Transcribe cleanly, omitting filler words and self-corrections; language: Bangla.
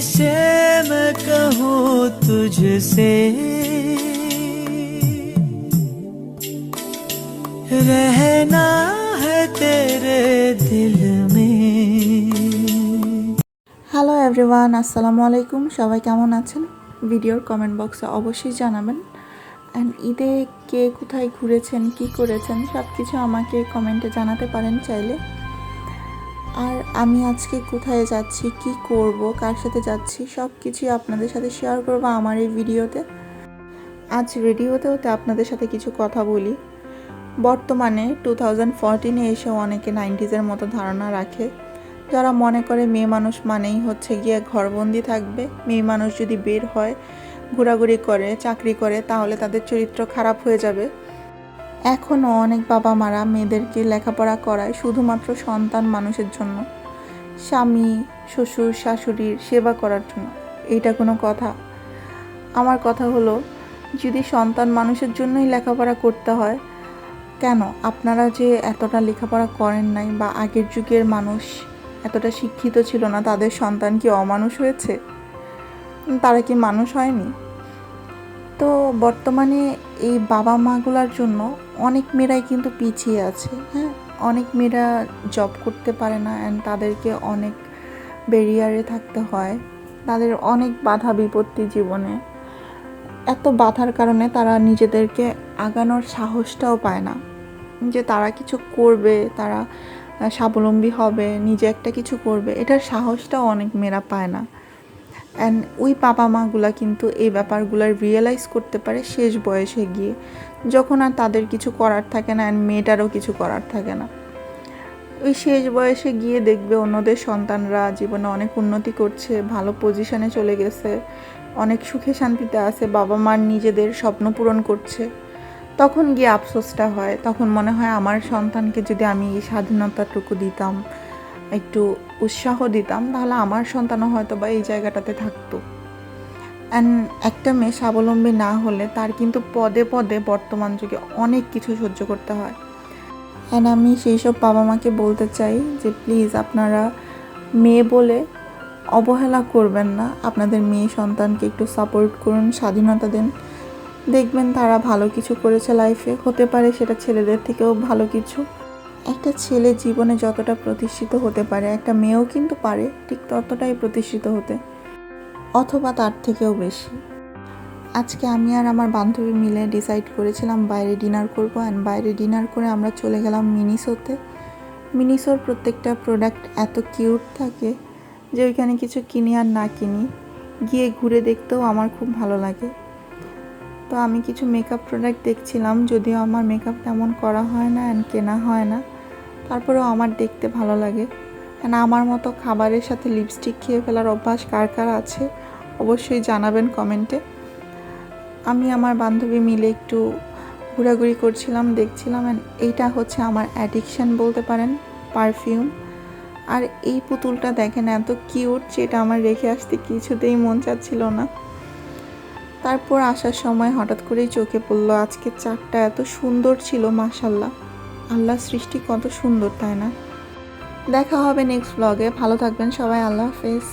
कैसे मैं कहूँ तुझसे, रहना है तेरे दिल में। হ্যালো এভরিওয়ান, আসসালামু আলাইকুম। সবাই কেমন আছেন? ভিডিওর কমেন্ট বক্সে অবশ্যই জানাবেন। অ্যান্ড ঈদে কে কোথায় ঘুরেছেন, কি করেছেন, সব কিছু আমাকে কমেন্টে জানাতে পারেন চাইলে। আর আমি আজকে কোথায় যাচ্ছি, কি করব, কার সাথে যাচ্ছি, সব কিছুই আপনাদের সাথে শেয়ার করব আমার এই ভিডিওতে। আজ রেডি হতে হতে আপনাদের সাথে কিছু কথা বলি। বর্তমানে 2014-এ এসেও অনেকে 90s-এর মতো ধারণা রাখে, যারা মনে করে মেয়ে মানুষ মানেই হচ্ছে গিয়ে ঘরবন্দি থাকবে, মেয়ে মানুষ যদি বের হয়, ঘোরাঘুরি করে, চাকরি করে, তাহলে তাদের চরিত্র খারাপ হয়ে যাবে। এখনও অনেক বাবা মারা মেয়েদেরকে লেখাপড়া করায় শুধুমাত্র সন্তান মানুষের জন্য, স্বামী শ্বশুর শাশুড়ির সেবা করার জন্য। এইটা কোনো কথা? আমার কথা হলো, যদি সন্তান মানুষের জন্যই লেখাপড়া করতে হয়, কেন আপনারা যে এতটা লেখাপড়া করেন নাই বা আগের যুগের মানুষ এতটা শিক্ষিত ছিল না, তাদের সন্তান কি অমানুষ হয়েছে? তারা কি মানুষ হয়নি? তো বর্তমানে এই বাবা মাগুলার জন্য অনেক মেয়েরাই কিন্তু পিছিয়ে আছে। হ্যাঁ, অনেক মেয়েরা জব করতে পারে না, অ্যান্ড তাদেরকে অনেক ব্যারিয়ারে থাকতে হয়, তাদের অনেক বাধা বিপত্তি জীবনে। এত বাধার কারণে তারা নিজেদেরকে আগানোর সাহসটাও পায় না যে তারা কিছু করবে, তারা স্বাবলম্বী হবে, নিজে একটা কিছু করবে, এটার সাহসটাও অনেক মেয়েরা পায় না। অ্যান্ড ওই বাবা মাগুলা কিন্তু এই ব্যাপারগুলোর রিয়েলাইজ করতে পারে শেষ বয়সে গিয়ে, যখন আর তাদের কিছু করার থাকে না, অ্যান্ড মেয়েটারও কিছু করার থাকে না। ওই শেষ বয়সে গিয়ে দেখবে অন্যদের সন্তানরা জীবনে অনেক উন্নতি করছে, ভালো পজিশনে চলে গেছে, অনেক সুখে শান্তিতে আছে, বাবা মার নিজেদের স্বপ্ন পূরণ করছে। তখন গিয়ে আফসোসটা হয়, তখন মনে হয় আমার সন্তানকে যদি আমি এই স্বাধীনতাটুকু দিতাম, একটু উৎসাহ দিতাম, তাহলে আমার সন্তানও হয়তো বা এই জায়গাটাতে থাকতো। অ্যান্ড একটা মেয়ে স্বাবলম্বী না হলে তার কিন্তু পদে পদে বর্তমান যুগে অনেক কিছু সহ্য করতে হয়। অ্যান্ড আমি সেই সব বাবা মাকে বলতে চাই যে প্লিজ আপনারা মেয়ে বলে অবহেলা করবেন না, আপনাদের মেয়ে সন্তানকে একটু সাপোর্ট করুন, স্বাধীনতা দেন। দেখবেন তারা ভালো কিছু করেছে লাইফে, হতে পারে সেটা ছেলেদের থেকেও ভালো কিছু। একটা ছেলে জীবনে যতটা প্রতিষ্ঠিত হতে পারে, একটা মেয়েও কিন্তু পারে ঠিক ততটাই প্রতিষ্ঠিত হতে, অথবা তার থেকেও বেশি। আজকে আমি আর আমার বান্ধবী মিলে ডিসাইড করেছিলাম বাইরে ডিনার করব, অ্যান্ড বাইরে ডিনার করে আমরা চলে গেলাম মিনিসোতে। মিনিসোর প্রত্যেকটা প্রোডাক্ট এত কিউট থাকে যে ওইখানে কিছু কিনি আর না কিনি, গিয়ে ঘুরে দেখতেও আমার খুব ভালো লাগে। তো আমি কিছু মেকআপ প্রোডাক্ট দেখছিলাম, যদিও আমার মেকআপ তেমন করা হয় না অ্যান্ড কেনা হয় না, তারপরেও আমার দেখতে ভালো লাগে। অ্যান্ড আমার মতো খাবারের সাথে লিপস্টিক খেয়ে ফেলার অভ্যাস কার কার আছে অবশ্যই জানাবেন কমেন্টে। আমি আমার বান্ধবী মিলে একটু ঘোরাঘুরি করছিলাম, দেখছিলাম। অ্যান্ড এইটা হচ্ছে আমার অ্যাডিকশান বলতে পারেন, পারফিউম। আর এই পুতুলটা দেখেন এত কিউট, যেটা আমার রেখে আসতে কিছুতেই মন চাচ্ছিল না। তারপর আসার সময় হঠাৎ করেই চোখে পড়লো আজকে চারটা এত সুন্দর ছিল, মাশাল্লাহ, আল্লাহর সৃষ্টি কত সুন্দর, তাই না? দেখা হবে নেক্সট ব্লগে। ভালো থাকবেন সবাই, আল্লাহ হাফেজ।